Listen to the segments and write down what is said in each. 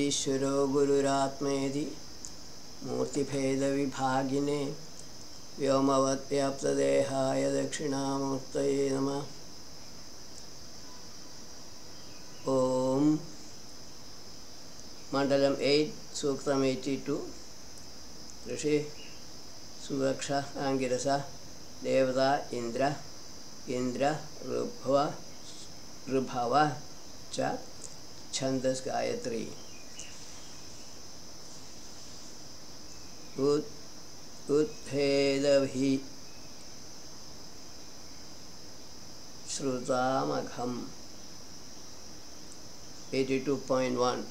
ईश्वरो गुरुरात्मेति मूर्तिभेदविभागिने व्योमवद्व्याप्तदेहाय दक्षिणामूर्तये नमः। ओम मंडलम 8 सूक्तम 82 ऋषि सुवक्ष आंगिरस देवता इंद्र ऋभव च छंदस Gayatri उत्थेदभि श्रुतामघम 82.1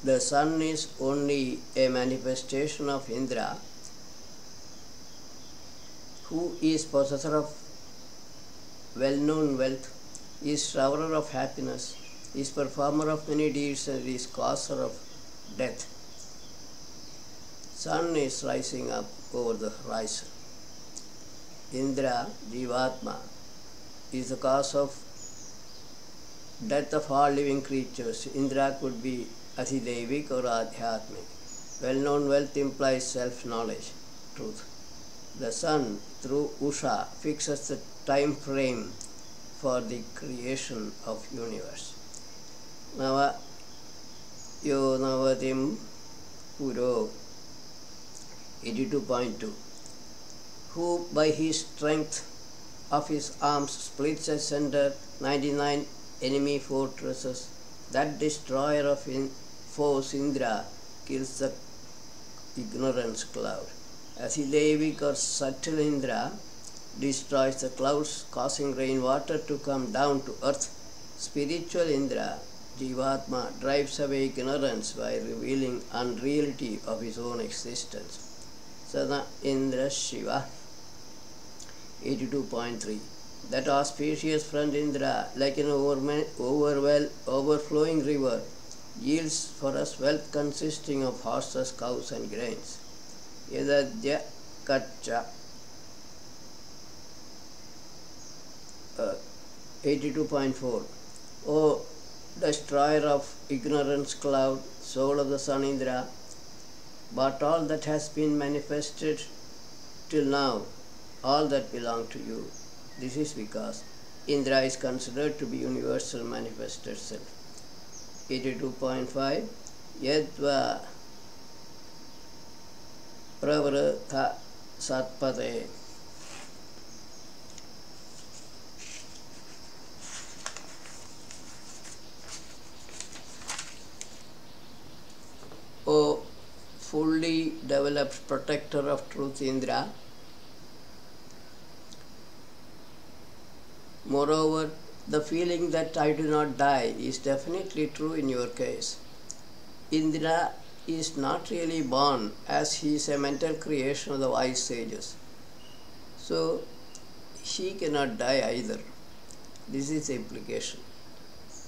The sun is only a manifestation of Indra, who is possessor of well-known wealth, is showerer of happiness, is performer of many deeds, and is causer of death. Sun is rising up over the horizon. Indra, Jivatma, is the cause of death of all living creatures. Indra could be Adhidevic or Adhyatmic. Well-known wealth implies self-knowledge, truth. The sun, through Usha, fixes the time frame for the creation of universe. Nava yo navatim puro 82.2 who by his strength of his arms splits asunder 99 enemy fortresses. That destroyer of foes Indra kills the ignorance cloud. Adhidevic or subtle Indra destroys the clouds, causing rainwater to come down to earth. Spiritual Indra, Jivatma, drives away ignorance by revealing unreality of his own existence. Sada Indra Shiva 82.3 That auspicious friend Indra, like an overflowing river, yields for us wealth consisting of horses, cows and grains. Yadadya Kacha 82.4 O destroyer of ignorance cloud, soul of the sun Indra, but all that has been manifested till now, all that belong to you. This is because Indra is considered to be universal manifested self. 82.5 Yadva Pravratha Satpate O fully developed protector of truth Indra, moreover, the feeling that I do not die is definitely true in your case. Indra is not really born, as he is a mental creation of the wise sages. So, he cannot die either. This is the implication.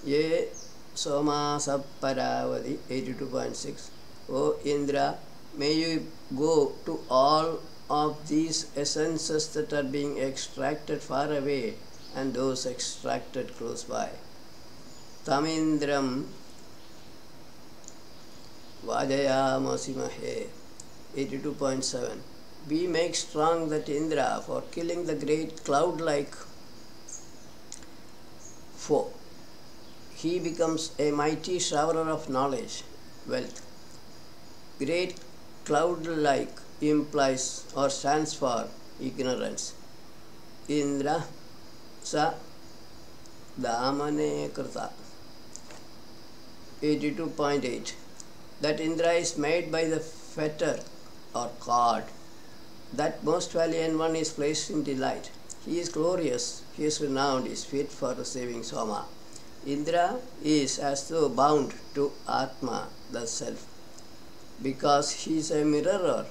Ye Soma Sapparavadi 82.6 O Indra, may you go to all of these essences that are being extracted far away and those extracted close by. Tamindram Vajayamasimahe 82.7 We make strong that Indra for killing the great cloud-like foe. He becomes a mighty showerer of knowledge, wealth. Great cloud-like implies or stands for ignorance. Indra Sa Damane Krita 82.8 That Indra is made by the fetter or cord. That most valiant one is placed in delight. He is glorious, he is renowned, he is fit for receiving Soma. Indra is as though bound to Atma, the self, because he is a mirror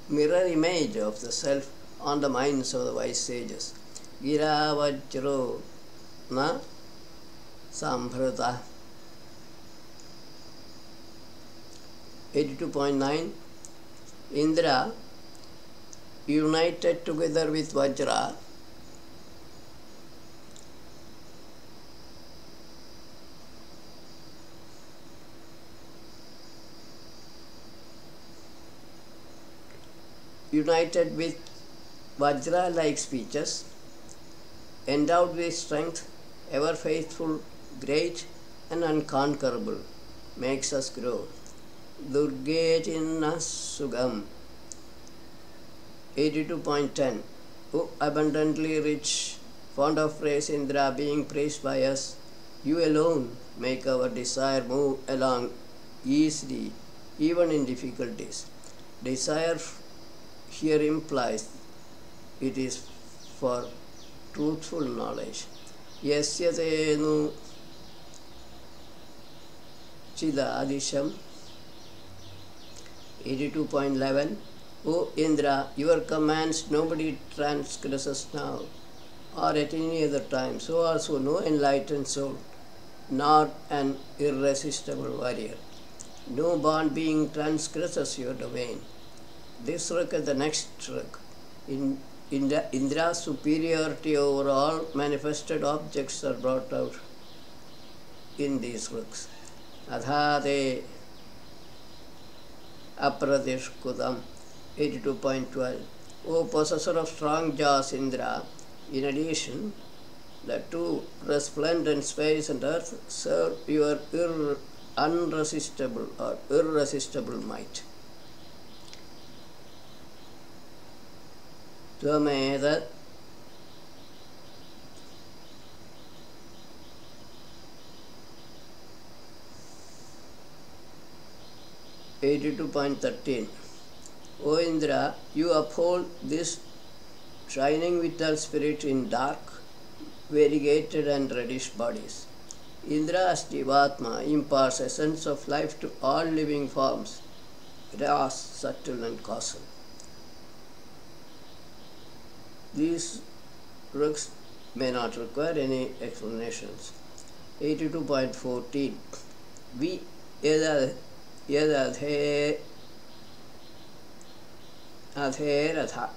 image of the self on the minds of the wise sages. Giravajro na Sambhrata 82.9 Indra united together with Vajra united with Vajra-like speeches, endowed with strength, ever faithful, great and unconquerable, makes us grow. Durgetinna Sugam 82.10. O abundantly rich, fond of praise, Indra, being praised by us, you alone make our desire move along easily, even in difficulties. Desire here implies it is for truthful knowledge. Yasya tenu chidadisham 82.11. O Indra, your commands nobody transgresses now or at any other time, so also no enlightened soul, nor an irresistible warrior. No born being transgresses your domain. This ruk and the next ruk. In Indra's superiority over all manifested objects are brought out in these ruks. Adhade Apradeshkudam 82.12. O possessor of strong jaws, Indra, in addition, the two, resplendent space and earth, serve your irresistible might. Tvameda 82.13. O Indra, you uphold this shining vital spirit in dark, variegated and reddish bodies. Indra's Jivatma imparts a sense of life to all living forms, gross, subtle and causal. These ruks may not require any explanations. 82.14. Vi yadadhe adheratha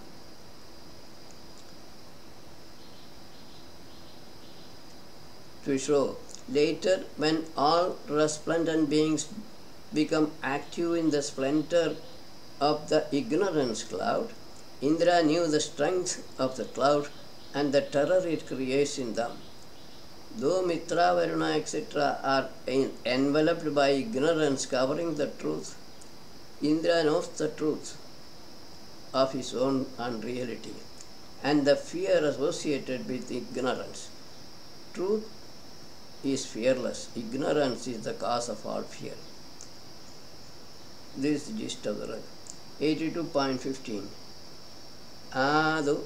to show. Later, when all resplendent beings become active in the splendor of the ignorance cloud, Indra knew the strength of the cloud and the terror it creates in them. Though Mitra, Varuna, etc. are enveloped by ignorance covering the truth, Indra knows the truth of his own unreality and the fear associated with ignorance. Truth is fearless. Ignorance is the cause of all fear. This is the gist of the rug. 82.15. Adu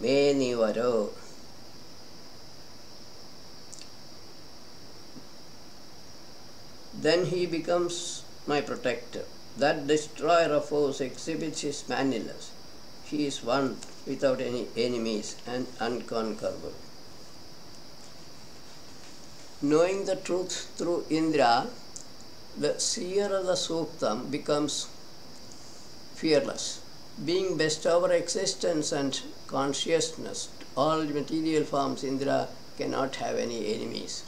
Menivaro. Then he becomes my protector. That destroyer of foes exhibits his manliness. He is one without any enemies and unconquerable. Knowing the truth through Indra, the seer of the Suktam becomes fearless. Being best over existence and consciousness, all material forms, Indra cannot have any enemies.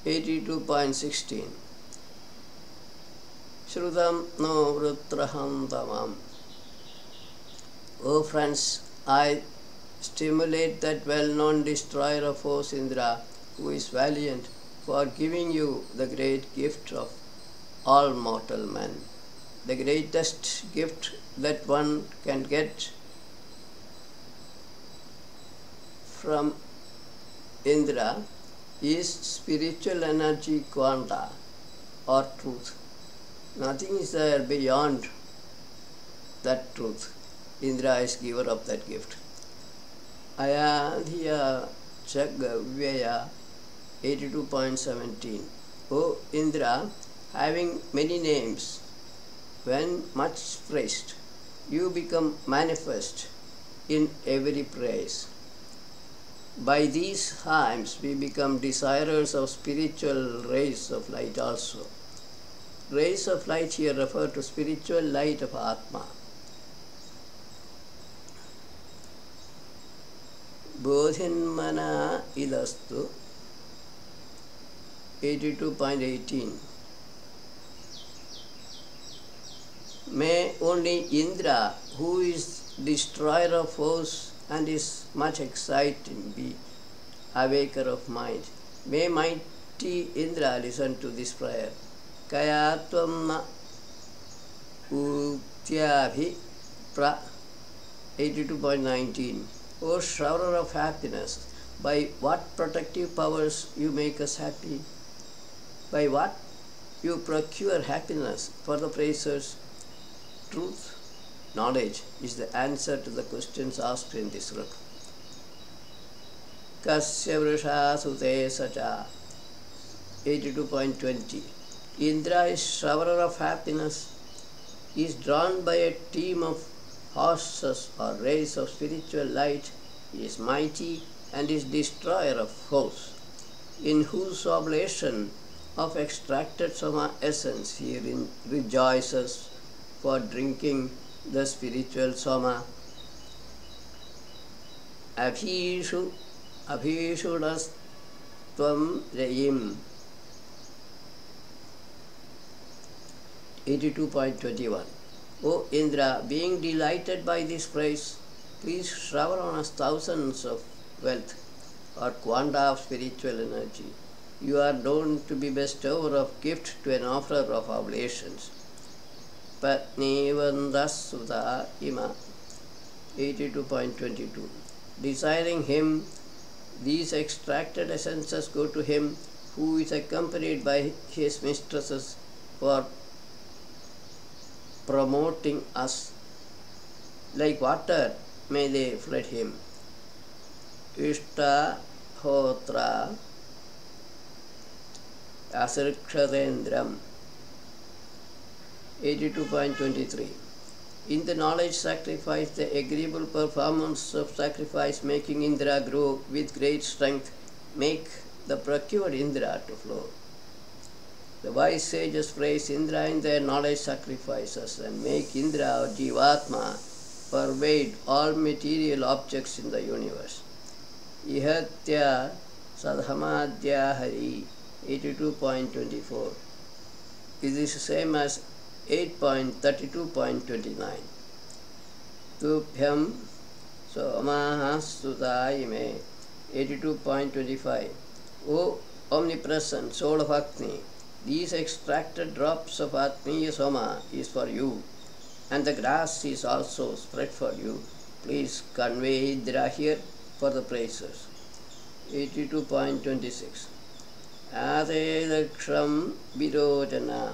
82.16. Shrudam no vrutraham tamam. Oh friends, I stimulate that well-known destroyer of foes, Indra, who is valiant, for giving you the great gift of all mortal men. The greatest gift that one can get from Indra is spiritual energy quanta or truth. Nothing is there beyond that truth. Indra is giver of that gift. Ayadhiya Chagavya 82.17. O Indra, having many names, when much praised, you become manifest in every praise. By these hymns we become desirers of spiritual rays of light also. Rays of light here refer to spiritual light of Atma. Bodhinmana idastu 82.18. May only Indra, who is destroyer of foes and is much exciting, be awaker of mind. May mighty Indra listen to this prayer. Kayatvam na utyabhi pra 82.19. O shower of happiness, by what protective powers you make us happy? By what you procure happiness for the praisers? Truth, knowledge is the answer to the questions asked in this book. Kasya vrusha sute sacha 82.20. Indra is shower of happiness, is drawn by a team of horses or rays of spiritual light, is mighty and is destroyer of foes, in whose oblation of extracted soma essence he rejoices for drinking the spiritual soma. Abhishu abhishudastvam rayim 82.21. O Indra, being delighted by this praise, please shower on us thousands of wealth or quanta of spiritual energy. You are known to be bestower of gift to an offerer of oblations. Patni Vandasuta Ima 82.22. Desiring him, these extracted essences go to him who is accompanied by his mistresses for promoting us. Like water may they flood him. Ishta Hotra Asirkshadendram 82.23. In the knowledge sacrifice, the agreeable performance of sacrifice making Indra grow with great strength, make the procured Indra to flow. The wise sages praise Indra in their knowledge sacrifices and make Indra or Jivatma pervade all material objects in the universe. Ihatya Sadhamadya Hari 82.24. It is the same as 8.32.29. Tubhyam Somaha Sutaime 82.25. O omnipresent soul of Agni, these extracted drops of Atmiya Soma is for you, and the grass is also spread for you. Please convey Indra here for the praisers. 82.26. Ade Laksham Vidojana.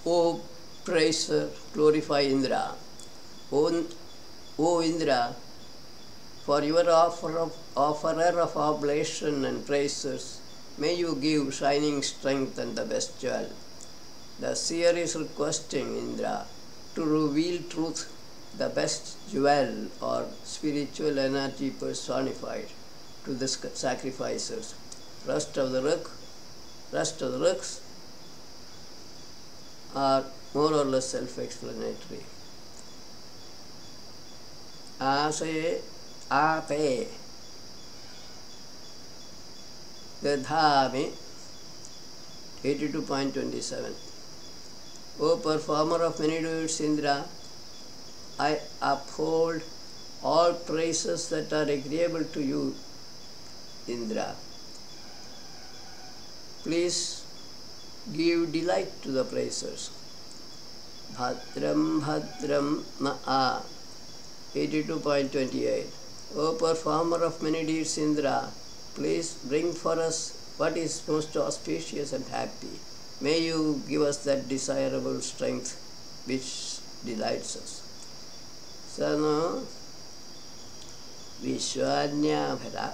O praiser, glorify Indra. O Indra, for your offerer of oblation and praises, may you give shining strength and the best jewel. The seer is requesting Indra to reveal truth, the best jewel or spiritual energy personified to the sacrificers. Rest of the rooks are more or less self-explanatory. Ase ape dadhami 82.27. O performer of many deeds, Indra, I uphold all praises that are agreeable to you, Indra. Please give delight to the praisers. Bhadram Bhadram Ma'a 82.28. O performer of many deeds, Indra, please bring for us what is most auspicious and happy. May you give us that desirable strength which delights us. Sano Vishwanyabhara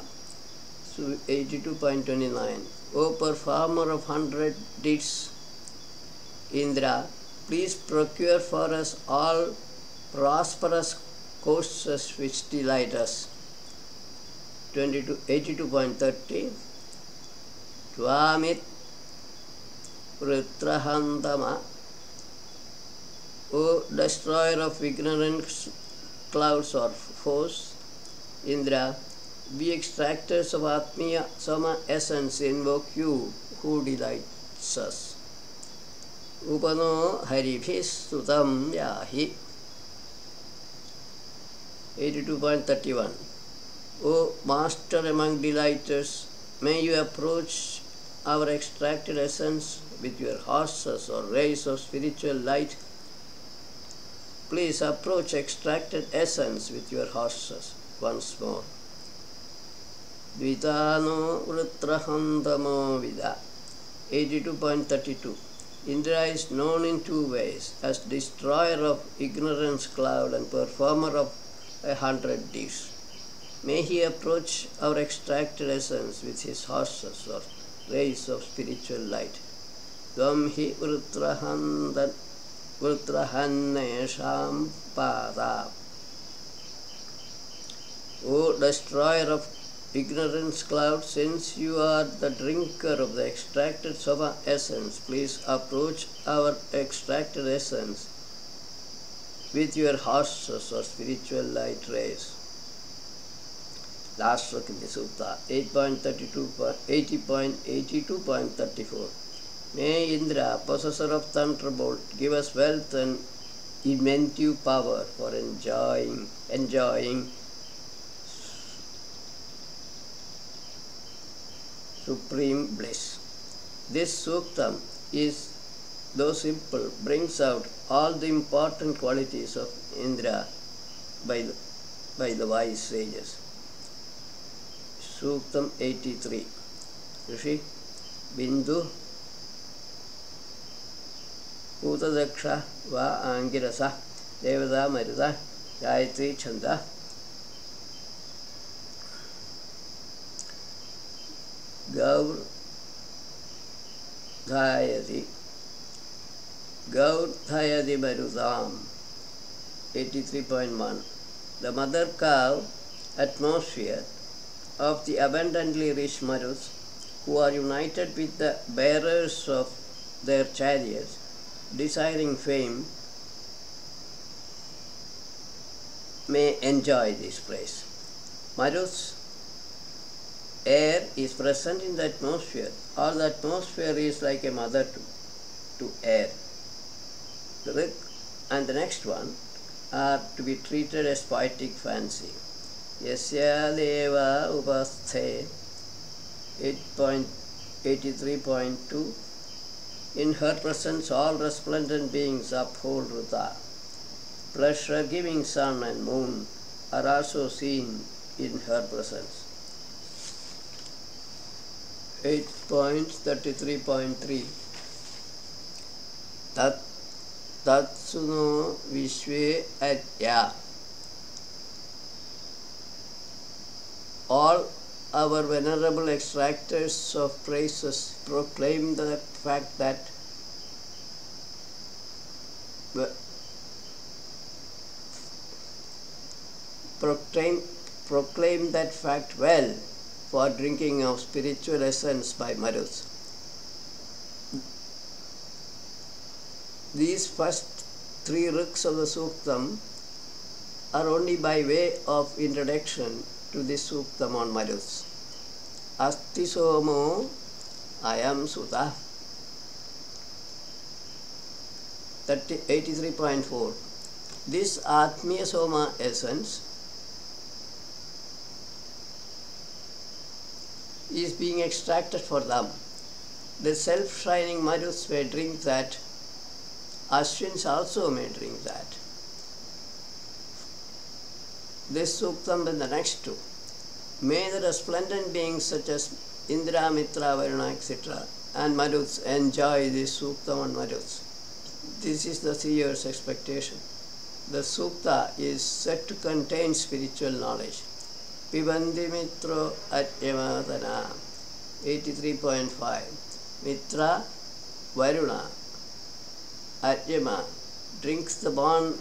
82.29. O performer of 100 deeds, Indra, please procure for us all prosperous coasts which delight us. 82.30. Tvamit Vritrahantama, O destroyer of ignorance, clouds or force. Indra, we extractors of Atmiya Sama essence invoke you who delights us. Upano Haribhis Sutam Yahi. 82.31. O Master among delighters, may you approach our extracted essence with your horses or rays of spiritual light. Please approach extracted essence with your horses once more. Dvitano Vrutrahandamo Vida. 82.32. Indra is known in two ways, as destroyer of ignorance cloud and performer of 100 deeds. May he approach our extracted essence with his horses or rays of spiritual light. Dvam hi vrutrahanesham pada. O destroyer of ignorance cloud, since you are the drinker of the extracted Sava essence, please approach our extracted essence with your horses or spiritual light rays. Last sloka in the Sutta, 80.82.34. May Indra, possessor of thunderbolt, give us wealth and inventive power for enjoying supreme bliss. This Suktam is, though simple, brings out all the important qualities of Indra by the wise sages. Suktam 83. Rishi, Bindu, Utadaksha, Va Angirasa, Devada Marita, Gayatri Chanda. Gaur Dhayati Marudam. 83.1. The mother cow atmosphere of the abundantly rich Marus, who are united with the bearers of their chariots, desiring fame, may enjoy this place. Marus air is present in the atmosphere, or the atmosphere is like a mother to air. The Rik and the next one are to be treated as poetic fancy. Yasya Deva Upasthe 83.2. In her presence all resplendent beings uphold Ruta. Pleasure-giving sun and moon are also seen in her presence. 8.33.3. Tatsuno Vishwe Atya. All our venerable extractors of praises proclaim the fact that proclaim that fact well for drinking of spiritual essence by Marus. These first three riks of the Suktam are only by way of introduction to this Suktam on Marus. Asti Somo Ayam Sutta. 83.4. This Atmiya Soma essence is being extracted for them. The self-shining Marus may drink that. Ashwins also may drink that. This Suktam and the next two. May the resplendent beings such as Indra, Mitra, Varuna, etc. and Marus enjoy this Suktam on Marus. This is the seer's expectation. The Sukta is said to contain spiritual knowledge. Pibandi Mitro Atyamadana. 83.5. Mitra, Varuna, Atyama drinks the born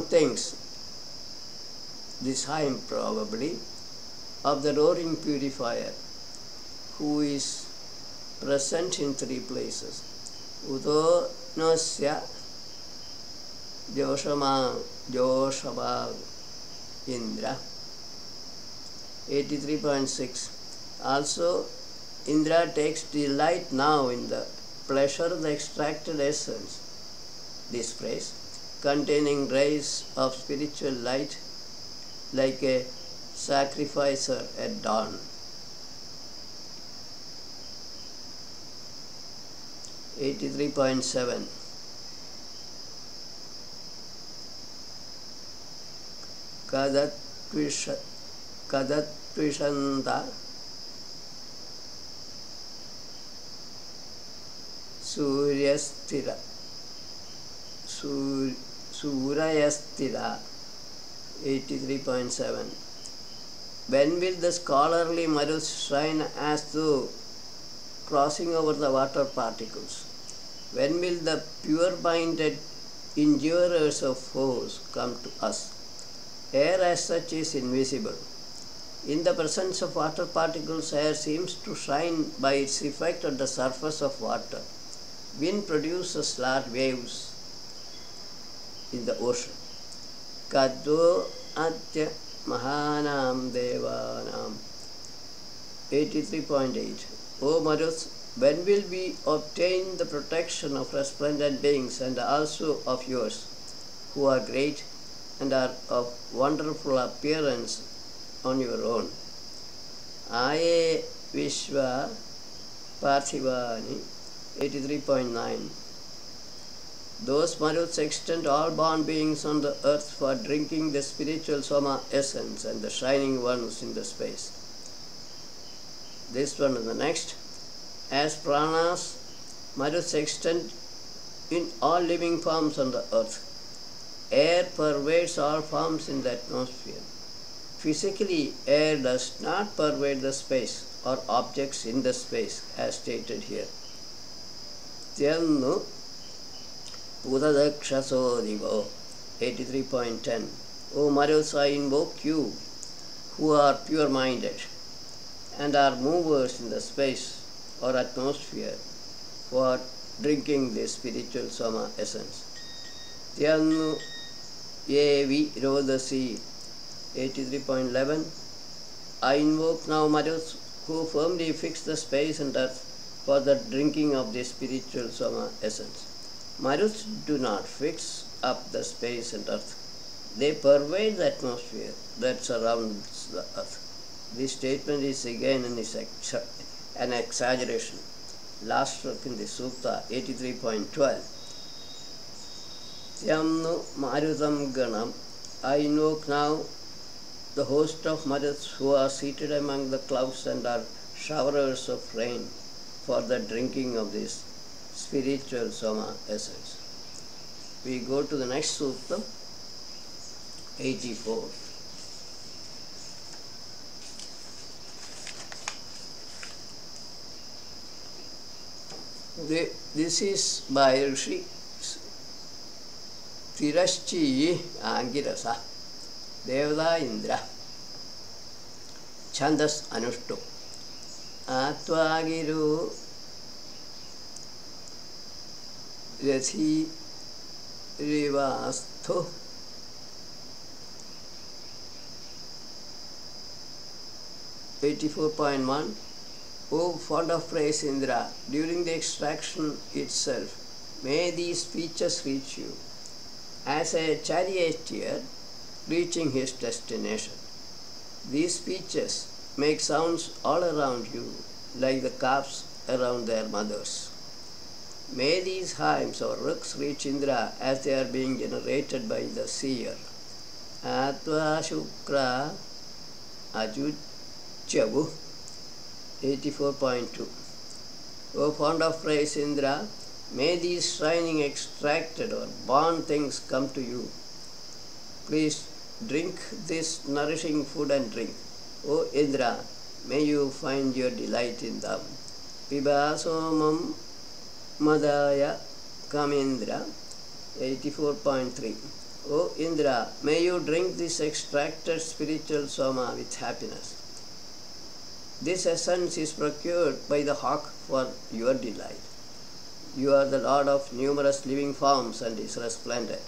things, this hymn probably, of the roaring purifier, who is present in three places. Udo Nosya Joshabag Indra. 83.6. Also, Indra takes delight now in the pleasure of the extracted essence. This phrase, containing rays of spiritual light like a sacrificer at dawn. 83.7. Kadatvishanta Suryastira Surayastira. 83.7. When will the scholarly Maruts shine as though crossing over the water particles? When will the pure-minded endurers of force come to us? Air as such is invisible. In the presence of water particles, air seems to shine by its effect on the surface of water. Wind produces large waves in the ocean. Kadvo Atya Mahanam Devanam. 83.8. O Maruts, when will we obtain the protection of resplendent beings and also of yours, who are great and are of wonderful appearance on your own? Aye Vishwa Parthivani. 83.9. Those Maruts extend all born beings on the earth for drinking the spiritual Soma essence and the shining ones in the space. This one and the next. As pranas, Maruts extend in all living forms on the earth. Air pervades all forms in the atmosphere. Physically, air does not pervade the space or objects in the space, as stated here. Tyannu Udadakshasodivo. 83.10. O Maruts, I invoke you, who are pure-minded and are movers in the space or atmosphere, for drinking this spiritual Soma essence. Tyannu Yevi Rodasi. 83.11. I invoke now Maruts, who firmly fix the space and earth for the drinking of this spiritual Soma essence. Maruts do not fix up the space and earth. They pervade the atmosphere that surrounds the earth. This statement is again an exaggeration. Last stroke in the Sukta, 83.12. Tyamnu Marutam Ganam. I invoke now the host of Maruts who are seated among the clouds and are showerers of rain for the drinking of this spiritual Soma essence. We go to the next Sutta, 84. This is by Rishi Tiraschi Angirasa, Devada Indra, Chandas Anushtu, Atvagiru Rathi Rivasthu, 84.1. O fond of praise Indra, during the extraction itself, may these speeches reach you, as a charioteer reaching his destination. These speeches make sounds all around you, like the calves around their mothers. May these hymns or rooks reach Indra as they are being generated by the seer. Atva Shukra Ajuchavu. 84.2. O fond of praise Indra, may these shining extracted or born things come to you. Please drink this nourishing food and drink. O Indra, may you find your delight in them. Pibasomam Madaya Kamindra. 84.3. O Indra, may you drink this extracted spiritual Soma with happiness. This essence is procured by the hawk for your delight. You are the Lord of numerous living forms and is resplendent.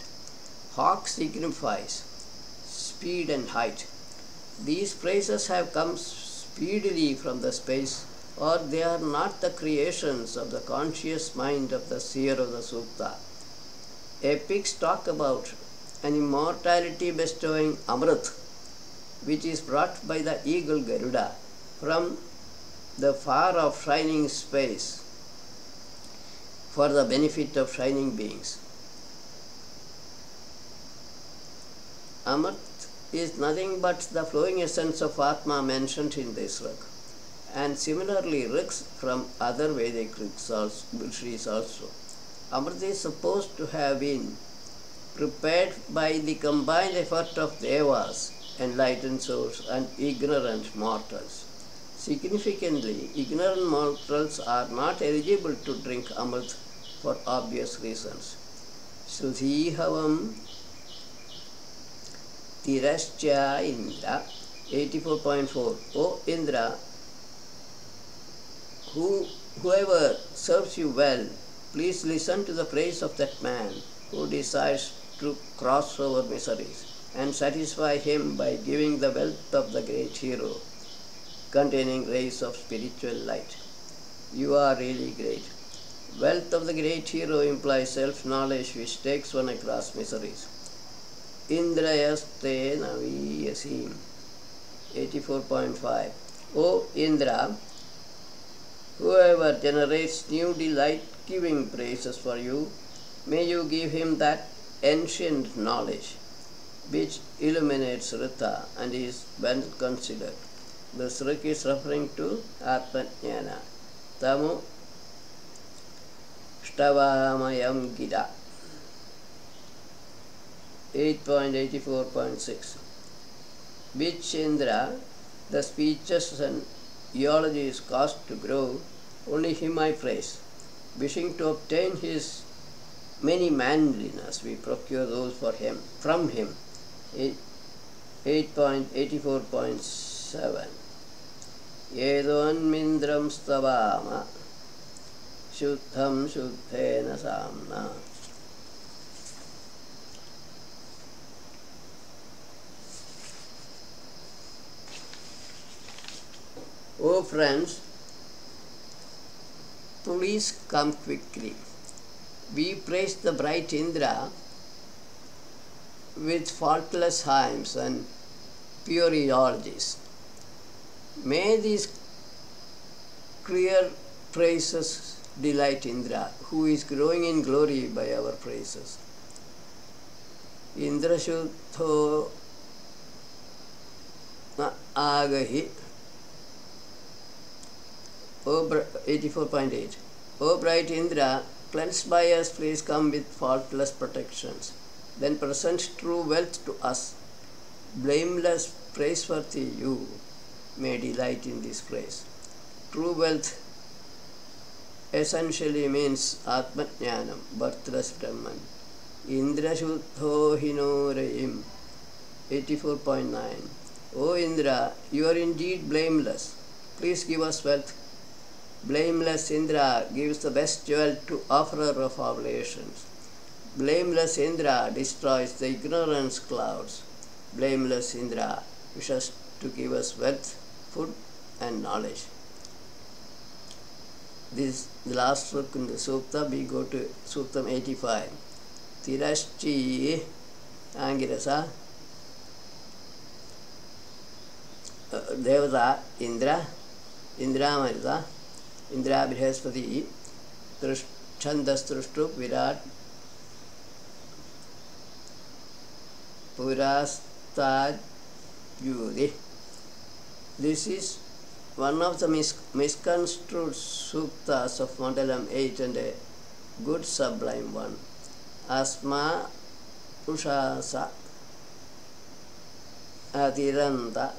Hawk signifies speed and height. These phrases have come speedily from the space, or they are not the creations of the conscious mind of the seer of the Sukta. Epics talk about an immortality bestowing Amrit, which is brought by the eagle Garuda from the far off shining space for the benefit of shining beings. Amrit is nothing but the flowing essence of Atma mentioned in this rig, and similarly rigs from other Vedic rishis also. Amrit is supposed to have been prepared by the combined effort of Devas, enlightened souls, and ignorant mortals. Significantly, ignorant mortals are not eligible to drink Amrit for obvious reasons. Sudhihavam Tirascha Indra 84.4. O Indra, whoever serves you well, please listen to the praise of that man who desires to cross over miseries, and satisfy him by giving the wealth of the great hero, containing rays of spiritual light. You are really great. Wealth of the great hero implies self-knowledge which takes one across miseries. Indrayaste Naviyasim 84.5. O Indra, whoever generates new delight-giving praises for you, may you give him that ancient knowledge which illuminates Rita and is well considered. This Rik is referring to Atmajnana. Tamu Shtavamayam Gita 8.84.6. Which Indra, the speeches and eulogy is caused to grow, only him I praise. Wishing to obtain his many manliness, we procure those from him. 8.84.7. Yedonmindram stavama shuddham shuddhena samna. O friends, please come quickly. We praise the bright Indra with faultless hymns and pure eulogies. May these clear praises delight Indra, who is growing in glory by our praises. Indra Shuddho Agahi 84.8. O bright Indra, cleansed by us, please come with faultless protections. Then present true wealth to us. Blameless, praiseworthy you may delight in this praise. True wealth essentially means Atmajnanam, birthless Brahman. Indra Shuddho Hinoreim 84.9. O Indra, you are indeed blameless. Please give us wealth. Blameless Indra gives the best jewel to offerer of oblations. Blameless Indra destroys the ignorance clouds. Blameless Indra wishes to give us wealth, food and knowledge. This is the last book in the Sukta. We go to Suktam 85. Tiraschi Angirasa Devata Indra Marita Indra Brihaspati Chandastrushtup Virat Purastad Yudi. This is one of the misconstrued suktas of Mandalam 8 and a good sublime one. Asma Ushasa Adiranta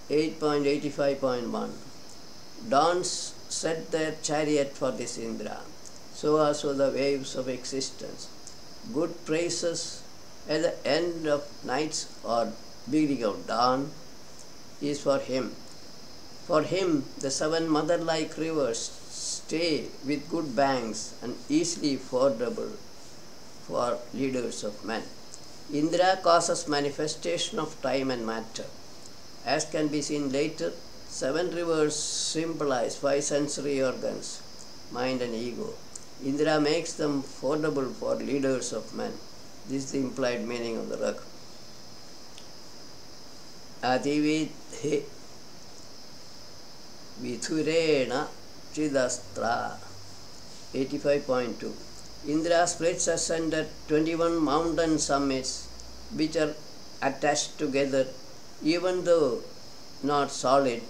8.85.1. Dawns set their chariot for this Indra, so also the waves of existence. Good praises at the end of nights or beginning of dawn is for him. For him, the 7 mother-like rivers stay with good banks and easily fordable for leaders of men. Indra causes manifestation of time and matter. As can be seen later, 7 rivers symbolize 5 sensory organs, mind and ego. Indra makes them fordable for leaders of men. This is the implied meaning of the rag. Adividhi Vidhurena Chidastra 85.2. Indra splits ascended 21 mountain summits which are attached together, even though not solid,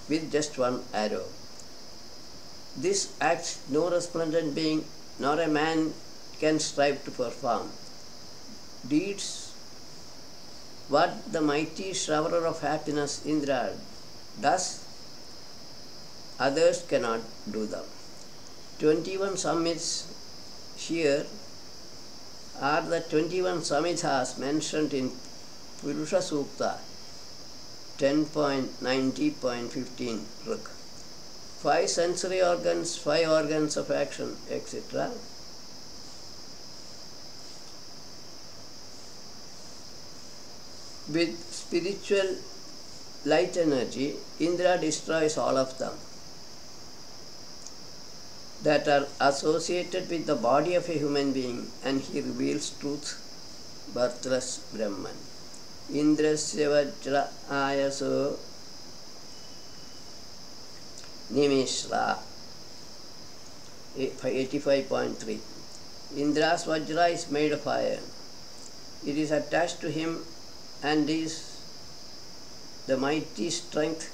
with just one arrow. This act no resplendent being nor a man can strive to perform. Deeds what the mighty shower of happiness Indra does, others cannot do them. 21 summits here are the 21 samhithas mentioned in Purusha Sukta 10.90.15 Ruk. 5 sensory organs, 5 organs of action, etc. With spiritual light energy, Indra destroys all of them that are associated with the body of a human being, and he reveals truth, birthless Brahman. Indrasya Vajra Ayaso Nimishra 85.3. Indra's Vajra is made of iron. It is attached to him and is the mighty strength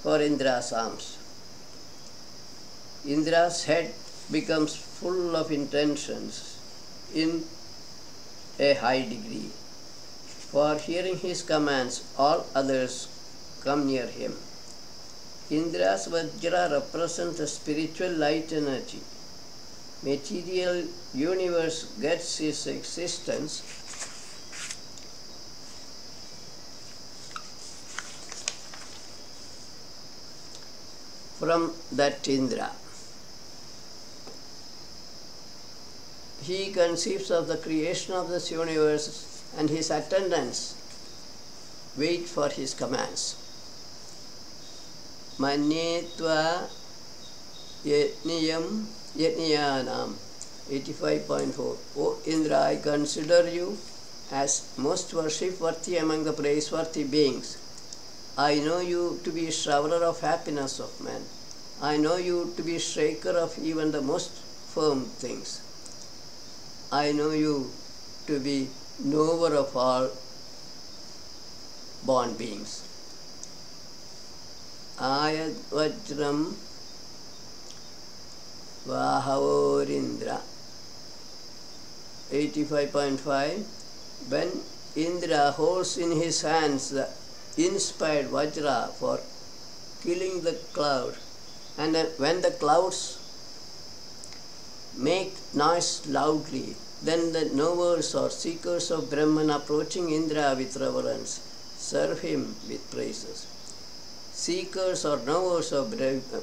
for Indra's arms. Indra's head becomes full of intentions in a high degree. For hearing his commands, all others come near him. Indra's Vajra represents the spiritual light energy. Material universe gets its existence from that Indra. He conceives of the creation of this universe, and his attendants wait for his commands. Manyetva Yetniyam Yetniyanam 85.4. O Indra, I consider you as most worship-worthy among the praiseworthy beings. I know you to be shower of happiness of men. I know you to be shaker of even the most firm things. I know you to be knower of all born beings. Ayad Vajram Vahavorindra 85.5. When Indra holds in his hands the inspired Vajra for killing the cloud, and when the clouds make noise loudly, then the knowers or seekers of Brahman approaching Indra with reverence serve him with praises. Seekers or knowers of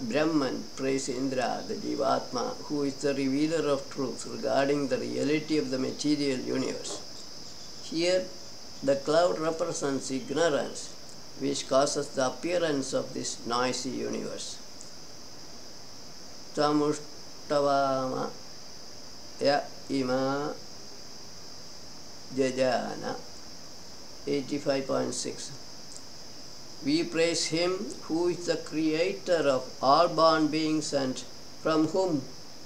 Brahman praise Indra, the Jivatma, who is the revealer of truth regarding the reality of the material universe. Here, the cloud represents ignorance, which causes the appearance of this noisy universe. Tamushtavama Ya Ima Jajana 85.6. We praise him who is the creator of all born beings and from whom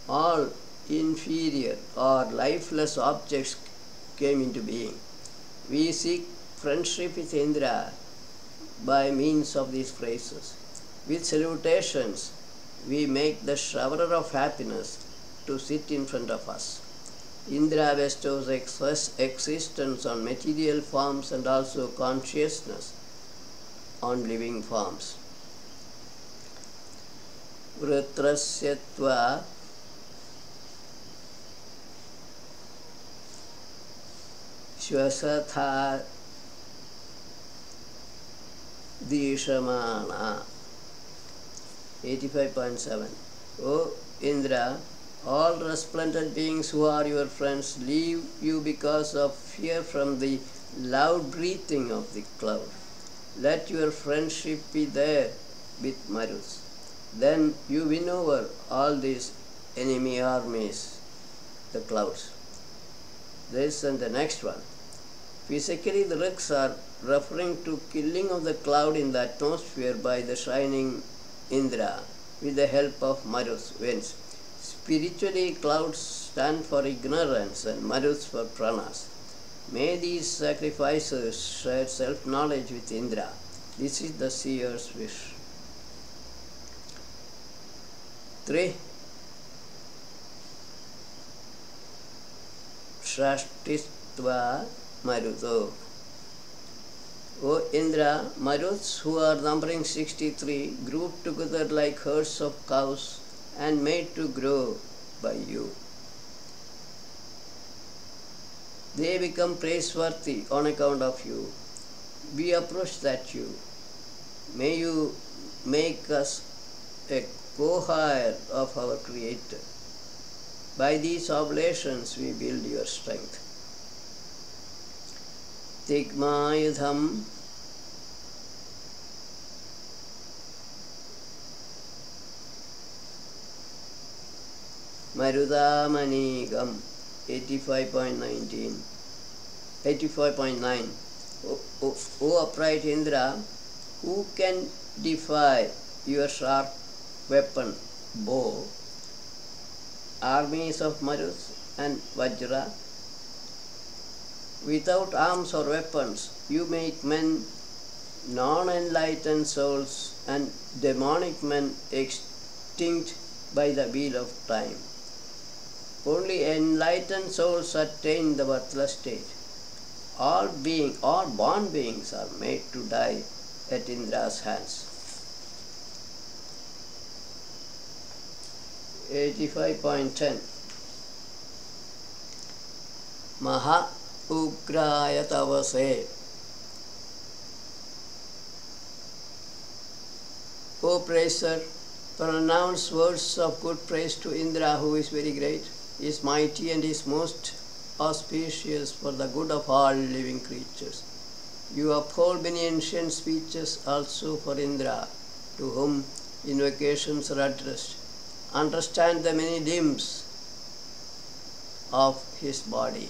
all inferior or lifeless objects came into being. We seek friendship with Indra by means of these phrases. With salutations, we make the shower of happiness to sit in front of us. Indra bestows existence on material forms and also consciousness on living forms. Vritrasyatva Shvasatha Dishamana 85.7. O Indra, All resplendent beings who are your friends leave you because of fear from the loud breathing of the cloud. Let your friendship be there with Marus. Then you win over all these enemy armies, the clouds. This and the next one. Physically, the Riks are referring to killing of the cloud in the atmosphere by the shining Indra with the help of Marus winds. Spiritually, clouds stand for ignorance and Marus for pranas. May these sacrifices share self-knowledge with Indra. This is the seer's wish. 3. Shrashtitva Maruto. O Indra, Maruts who are numbering 63, grouped together like herds of cows and made to grow by you. They become praiseworthy on account of you. We approach that you. May you make us a co-heir of our Creator. By these oblations we build your strength. Tigmayudham Marudamanigam 85.9. O upright Indra, who can defy your sharp weapon, bow, armies of Marus and Vajra? Without arms or weapons, you make men non-enlightened souls and demonic men extinct by the wheel of time. Only enlightened souls attain the birthless state. All born beings are made to die at Indra's hands. 85.10. Maha Ugrayatavase. O praiser, pronounce words of good praise to Indra, who is very great, is mighty and is most auspicious for the good of all living creatures. You uphold many ancient speeches also for Indra, to whom invocations are addressed. Understand the many limbs of his body.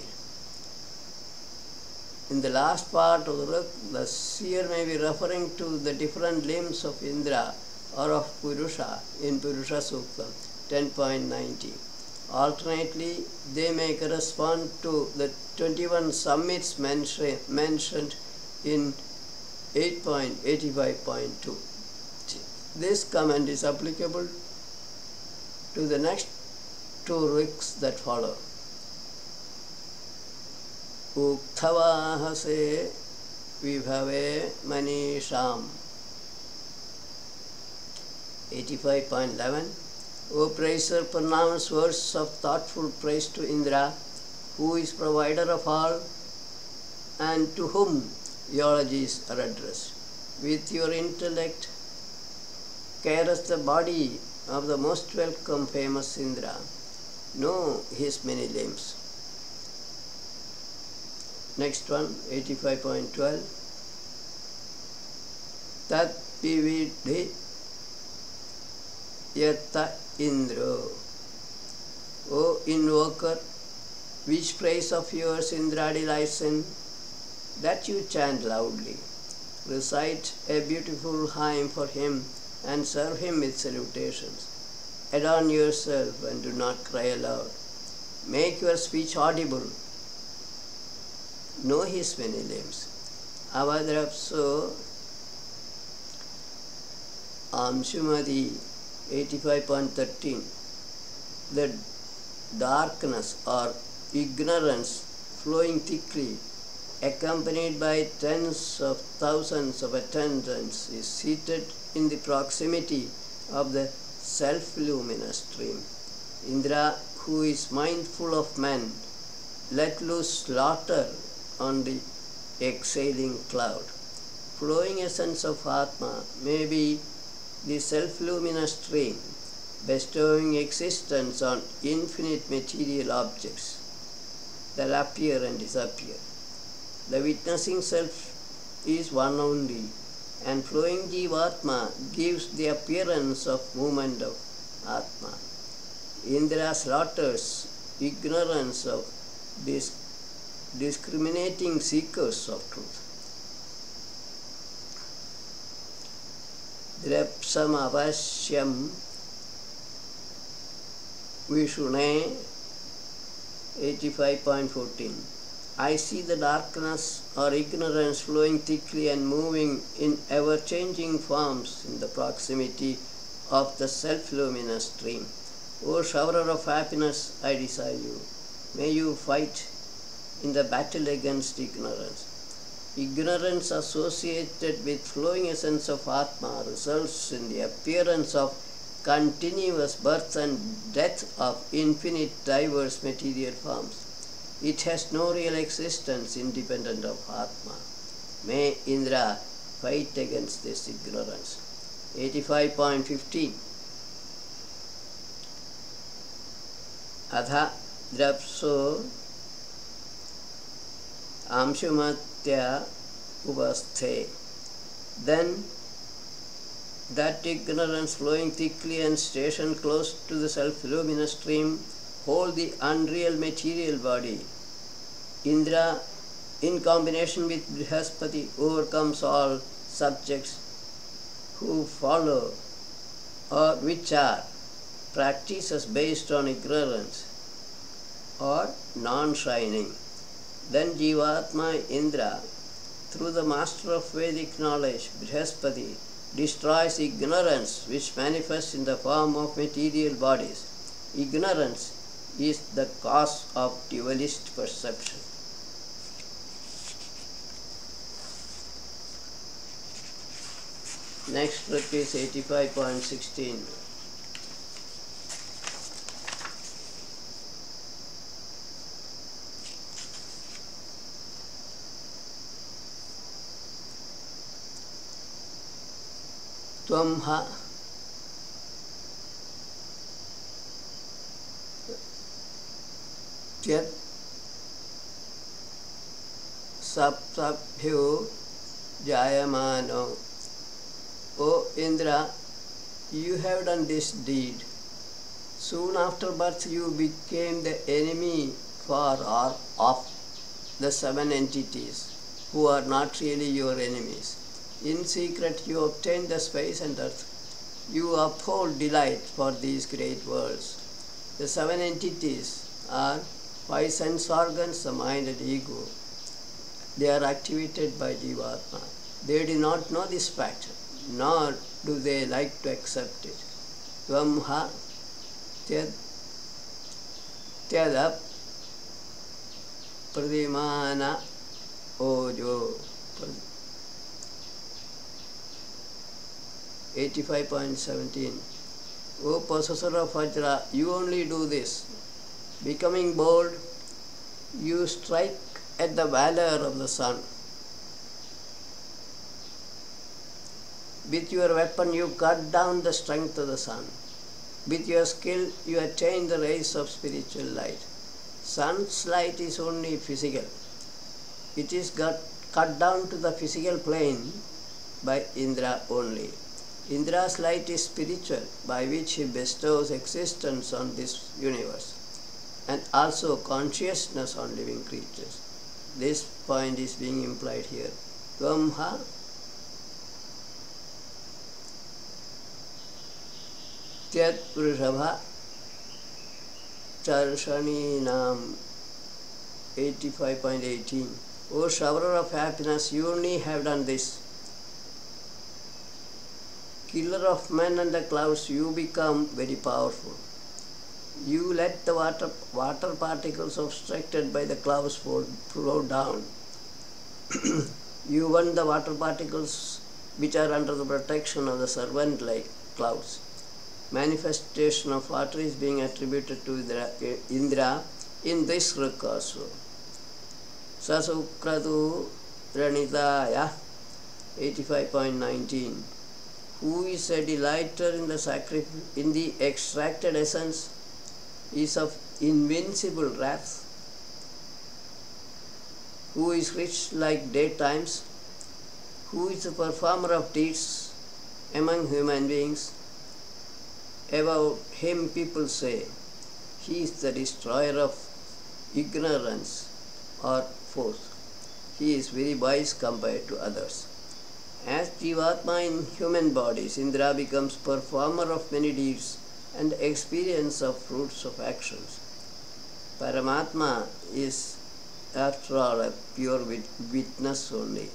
In the last part of the Ruk, the seer may be referring to the different limbs of Indra or of Purusha in Purusha Sukta 10.90. Alternately, they may correspond to the 21 summits mentioned in 8.85.2. This comment is applicable to the next two riks that follow. Ukthavahase vibhave manisham 85.11. O praiser, pronounce words of thoughtful praise to Indra, who is provider of all and to whom eulogies are addressed. With your intellect, caress the body of the most welcome famous Indra. Know his many limbs. Next one, 85.12. Tat vividhi yatta Indro. O invoker, which praise of yours Indra delights in, that you chant loudly. Recite a beautiful hymn for him and serve him with salutations. Adorn yourself and do not cry aloud. Make your speech audible. Know his many limbs. Avadrapso Amshumadi 85.13. The darkness or ignorance flowing thickly, accompanied by tens of thousands of attendants, is seated in the proximity of the self-luminous stream. Indra, who is mindful of men, let loose slaughter on the exhaling cloud. Flowing essence of Atma may be the self-luminous stream. bestowing existence on infinite material objects that appear and disappear. The witnessing self is one only, and flowing Jivatma gives the appearance of movement of Atma. Indra slaughters ignorance of discriminating seekers of truth. Drepsam avashyam Vishune 85.14. I see the darkness or ignorance flowing thickly and moving in ever-changing forms in the proximity of the self-luminous stream. O shower of happiness, I desire you. May you fight in the battle against ignorance. Ignorance associated with flowing essence of Atma results in the appearance of continuous birth and death of infinite diverse material forms. It has no real existence independent of Atma. May Indra fight against this ignorance. 85.15. Adha drapso amshumatya upasthe. Then that ignorance flowing thickly and stationed close to the self-luminous stream hold the unreal material body. Indra, in combination with Brihaspati, overcomes all subjects who follow or which are practices based on ignorance or non-shining. Then Jivatma Indra, through the master of Vedic knowledge, Brihaspati, destroys ignorance which manifests in the form of material bodies. Ignorance is the cause of dualist perception. Next book is 85.16. Tvamha Tyat Saptabhyo Jayamano. O Indra, you have done this deed. Soon after birth you became the enemy for or of the seven entities who are not really your enemies. In secret you obtain the space and earth. You uphold delight for these great worlds. The seven entities are five sense organs, the mind and ego. They are activated by Jivatma. They do not know this fact, nor do they like to accept it. Tvamha tyadap pradimana ojo. 85.17. O possessor of Vajra, you only do this. Becoming bold, you strike at the valor of the sun. With your weapon you cut down the strength of the sun. With your skill you attain the rays of spiritual light. Sun's light is only physical. It is cut down to the physical plane by Indra only. Indra's light is spiritual, by which he bestows existence on this universe and also consciousness on living creatures. This point is being implied here. Tvamha Tyat Vrishabha Charshaninam. 85.18. O shower of happiness, you only have done this. Killer of men and the clouds, you become very powerful. You let the water particles obstructed by the clouds flow down. You won the water particles which are under the protection of the servant like clouds. Manifestation of water is being attributed to Indra in this book also. Sasukratu Ranitaya 85.19. who is a delighter in in the extracted essence, is of invincible wrath, who is rich like daytimes, who is a performer of deeds among human beings. About him people say, he is the destroyer of ignorance or force. He is very wise compared to others. As Jivatma in human bodies, Indra becomes performer of many deeds and experience of fruits of actions. Paramatma is, after all, a pure witness only.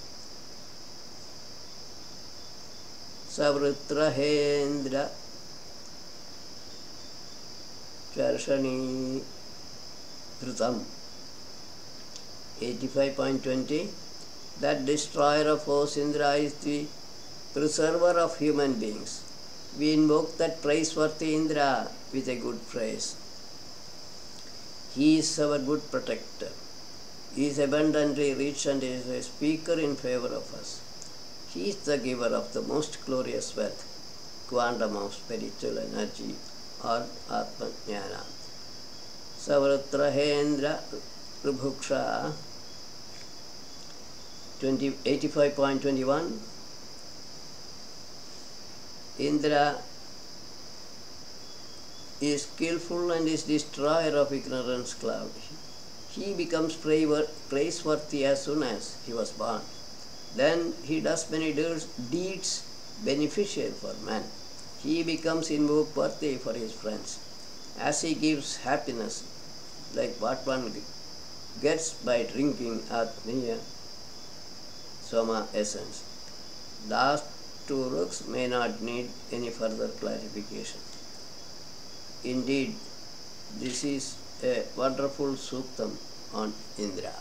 Savrutrahendra Charshani Dhrutam 85.20. That destroyer of force Indra is the preserver of human beings. We invoke that praiseworthy Indra with a good phrase. He is our good protector. He is abundantly rich and is a speaker in favor of us. He is the giver of the most glorious wealth, quantum of spiritual energy or Atmajnana. Savrutrahendra Prabhuksha 85.21. Indra is skillful and is destroyer of ignorance cloud. He becomes praiseworthy as soon as he was born. Then he does many deeds beneficial for man. He becomes invoked worthy for his friends, as he gives happiness, like what one gets by drinking Atmiya Soma essence. Last two ruks may not need any further clarification. Indeed, this is a wonderful suktam on Indra.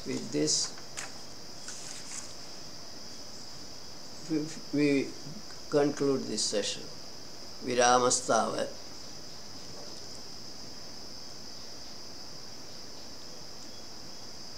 With this, we conclude this session. Viramastavat.